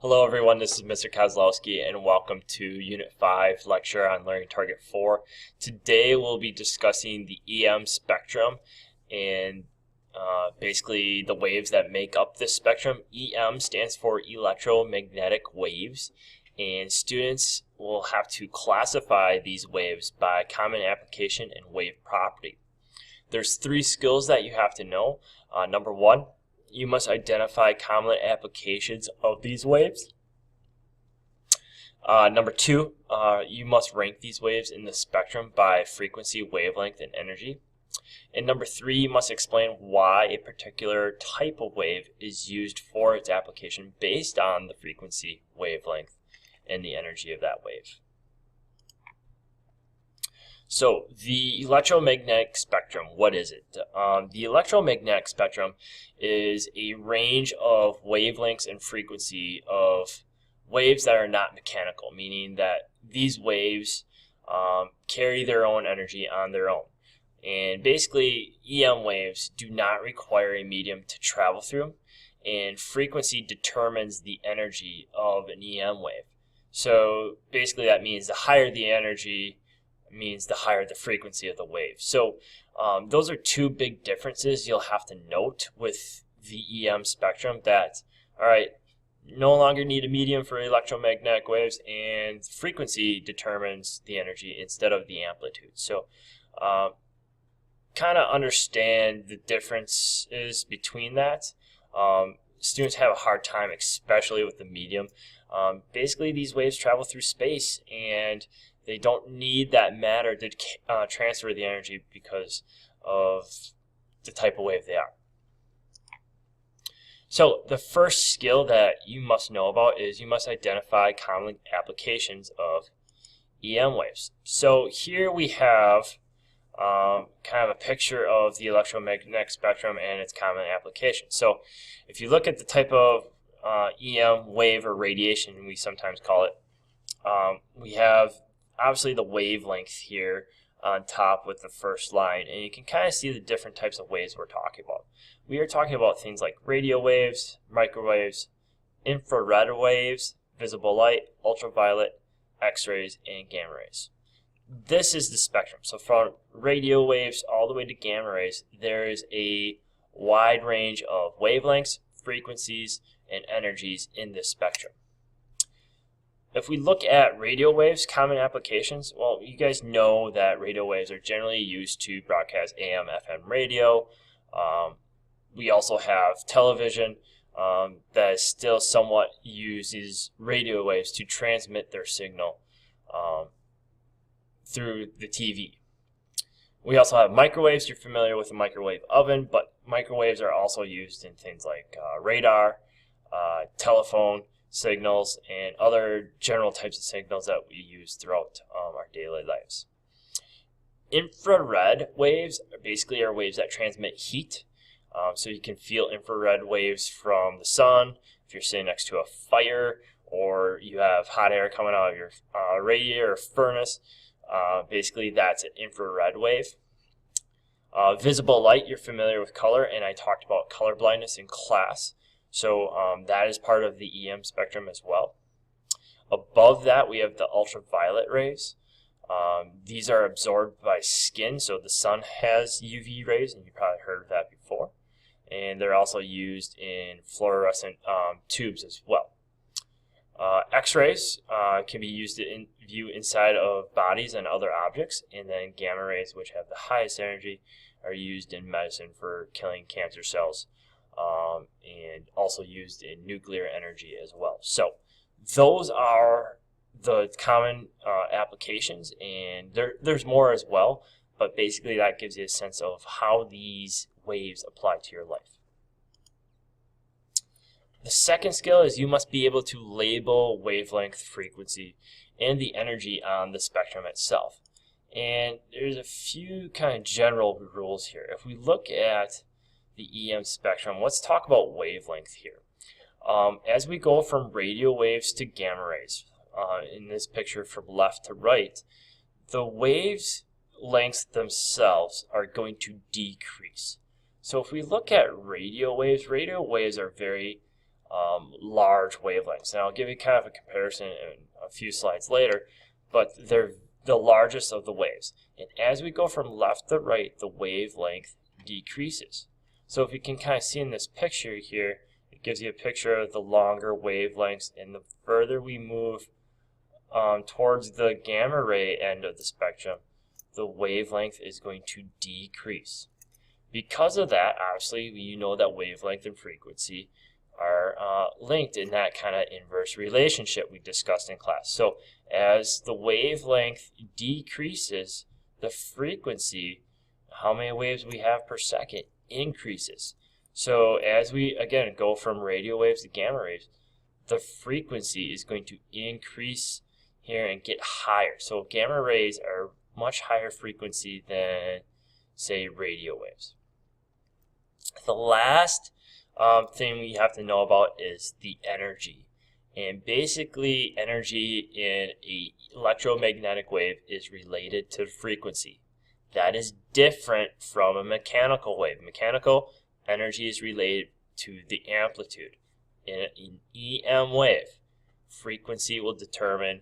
Hello everyone, this is Mr. Kozlowski and welcome to Unit 5 lecture on Learning Target 4. Today we'll be discussing the EM spectrum and basically the waves that make up this spectrum. EM stands for electromagnetic waves, and students will have to classify these waves by common application and wave property. There's three skills that you have to know. Number one, you must identify common applications of these waves. Number two, you must rank these waves in the spectrum by frequency, wavelength, and energy. And number three, you must explain why a particular type of wave is used for its application based on the frequency, wavelength, and the energy of that wave. So the electromagnetic spectrum, what is it? The electromagnetic spectrum is a range of wavelengths and frequency of waves that are not mechanical, meaning that these waves carry their own energy on their own. And basically, EM waves do not require a medium to travel through, and frequency determines the energy of an EM wave. So basically that means the higher the energy means the higher the frequency of the wave. So those are two big differences you'll have to note with the EM spectrum, that, all right, no longer need a medium for electromagnetic waves, and frequency determines the energy instead of the amplitude. So kind of understand the differences between that. Students have a hard time, especially with the medium. Basically, these waves travel through space, and they don't need that matter to transfer the energy because of the type of wave they are. So the first skill that you must know about is you must identify common applications of EM waves. So here we have kind of a picture of the electromagnetic spectrum and its common applications. So if you look at the type of EM wave or radiation, we sometimes call it, we have obviously the wavelength here on top with the first line, and you can kind of see the different types of waves we're talking about. We are talking about things like radio waves, microwaves, infrared waves, visible light, ultraviolet, X-rays, and gamma rays. This is the spectrum. So from radio waves all the way to gamma rays, there is a wide range of wavelengths, frequencies, and energies in this spectrum. If we look at radio waves, common applications, well, you guys know that radio waves are generally used to broadcast AM, FM radio. We also have television that still somewhat uses radio waves to transmit their signal through the TV. We also have microwaves. You're familiar with a microwave oven, but microwaves are also used in things like radar, telephone signals, and other general types of signals that we use throughout our daily lives. Infrared waves basically are waves that transmit heat. So you can feel infrared waves from the sun if you're sitting next to a fire, or you have hot air coming out of your radiator or furnace. Basically that's an infrared wave. Visible light, you're familiar with color, and I talked about color blindness in class. So that is part of the EM spectrum as well. Above that, we have the ultraviolet rays. These are absorbed by skin, so the sun has UV rays, and you probably heard of that before. And they're also used in fluorescent tubes as well. X-rays can be used to view inside of bodies and other objects, and then gamma rays, which have the highest energy, are used in medicine for killing cancer cells. And also used in nuclear energy as well. So those are the common applications, and there's more as well, but basically that gives you a sense of how these waves apply to your life. The second skill is you must be able to label wavelength, frequency, and the energy on the spectrum itself. And there's a few kind of general rules here. If we look at the EM spectrum, let's talk about wavelength here. As we go from radio waves to gamma rays, in this picture from left to right, the waves lengths themselves are going to decrease. So if we look at radio waves are very large wavelengths. And I'll give you kind of a comparison in a few slides later, but they're the largest of the waves. And as we go from left to right, the wavelength decreases. So if you can kind of see in this picture here, it gives you a picture of the longer wavelengths, and the further we move towards the gamma ray end of the spectrum, the wavelength is going to decrease. Because of that, obviously, you know that wavelength and frequency are linked in that kind of inverse relationship we discussed in class. So as the wavelength decreases, the frequency, how many waves we have per second, increases. So as we, again, go from radio waves to gamma waves, the frequency is going to increase here and get higher. So gamma rays are much higher frequency than, say, radio waves. The last thing we have to know about is the energy. And basically, energy in an electromagnetic wave is related to frequency. That is different from a mechanical wave. Mechanical energy is related to the amplitude. In an EM wave, frequency will determine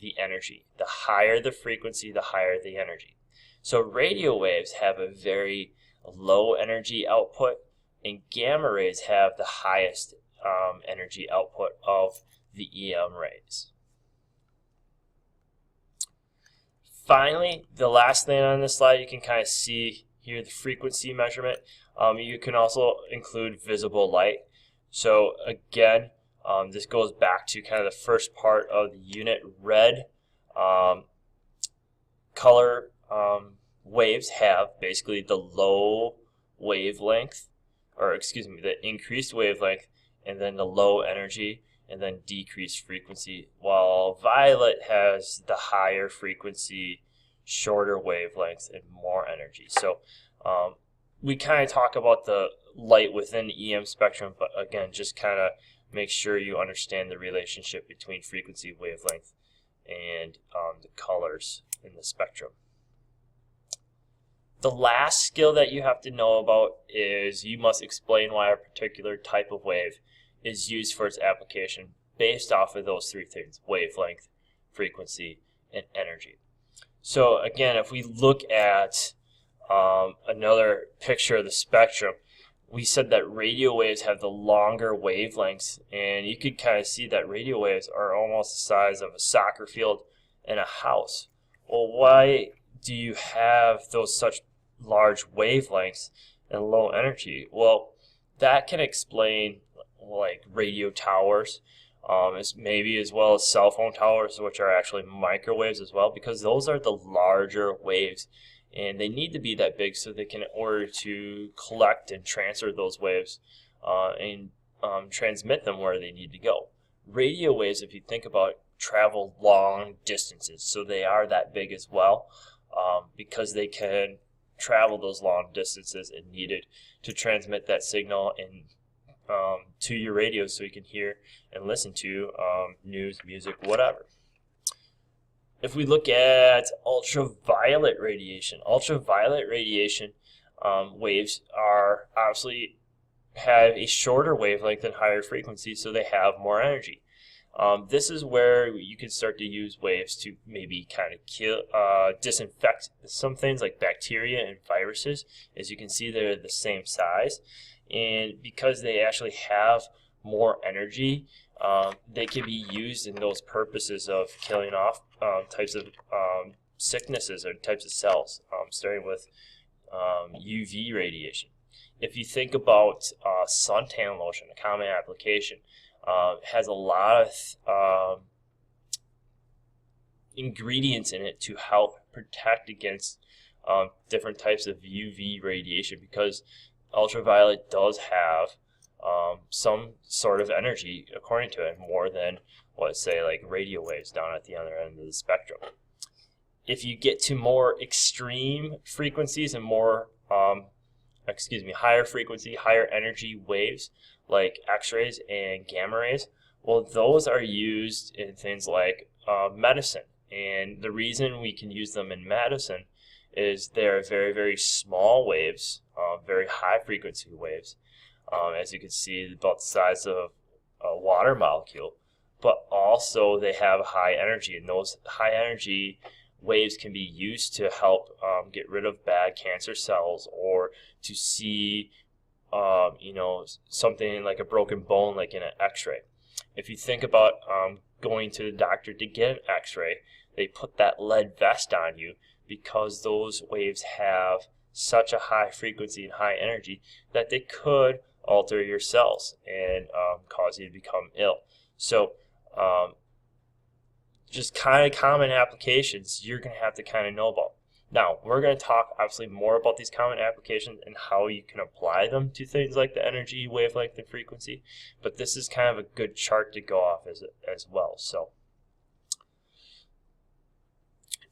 the energy. The higher the frequency, the higher the energy. So radio waves have a very low energy output, and gamma rays have the highest energy output of the EM rays. Finally, the last thing on this slide, you can kind of see here the frequency measurement. You can also include visible light. So again, this goes back to kind of the first part of the unit. Red color waves have basically the low wavelength, or excuse me, the increased wavelength, and then the low energy, and then decreased frequency, while violet has the higher frequency, shorter wavelengths, and more energy. So we kind of talk about the light within the EM spectrum, but again, just kind of make sure you understand the relationship between frequency, wavelength, and the colors in the spectrum. The last skill that you have to know about is you must explain why a particular type of wave is used for its application based off of those three things: wavelength, frequency, and energy. So again, if we look at another picture of the spectrum, we said that radio waves have the longer wavelengths, and you could kind of see that radio waves are almost the size of a soccer field and a house. Well, why do you have those such large wavelengths and low energy? Well, that can explain like radio towers, maybe as well as cell phone towers, which are actually microwaves as well, because those are the larger waves, and they need to be that big so they can, in order to collect and transfer those waves and transmit them where they need to go. Radio waves, if you think about it, travel long distances, so they are that big as well, because they can travel those long distances and needed to transmit that signal and to your radio so you can hear and listen to news, music, whatever. If we look at ultraviolet radiation waves are obviously have a shorter wavelength and higher frequency, so they have more energy. This is where you can start to use waves to maybe kind of kill, disinfect some things like bacteria and viruses. As you can see, they're the same size, and because they actually have more energy, they can be used in those purposes of killing off types of sicknesses or types of cells, starting with UV radiation. If you think about suntan lotion, a common application, has a lot of ingredients in it to help protect against different types of UV radiation, because ultraviolet does have some sort of energy, according to it, more than, let's say, like radio waves down at the other end of the spectrum. If you get to more extreme frequencies and more, higher frequency, higher energy waves, like X-rays and gamma rays, well, those are used in things like medicine. And the reason we can use them in medicine is they're very, very small waves, very high frequency waves. As you can see, about the size of a water molecule, but also they have high energy, and those high energy waves can be used to help get rid of bad cancer cells, or to see something like a broken bone, like in an x-ray. If you think about going to the doctor to get an x-ray, they put that lead vest on you because those waves have such a high frequency and high energy that they could alter your cells and cause you to become ill. So just kind of common applications you're going to have to kind of know about. Now, we're going to talk obviously more about these common applications and how you can apply them to things like the energy, wavelength, and frequency, but this is kind of a good chart to go off as well. So,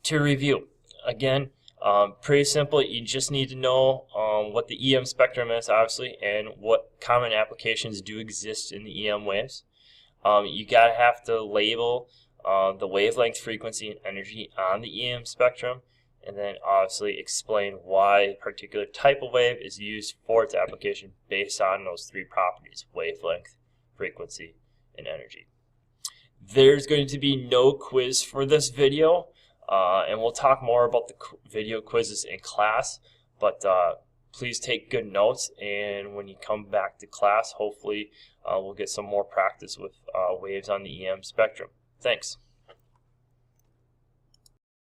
to review, again, pretty simple. You just need to know what the EM spectrum is, obviously, and what common applications do exist in the EM waves. You gotta have to label the wavelength, frequency, and energy on the EM spectrum, and then obviously explain why a particular type of wave is used for its application based on those three properties: wavelength, frequency, and energy. There's going to be no quiz for this video, and we'll talk more about the video quizzes in class, but please take good notes, and when you come back to class, hopefully we'll get some more practice with waves on the EM spectrum. Thanks.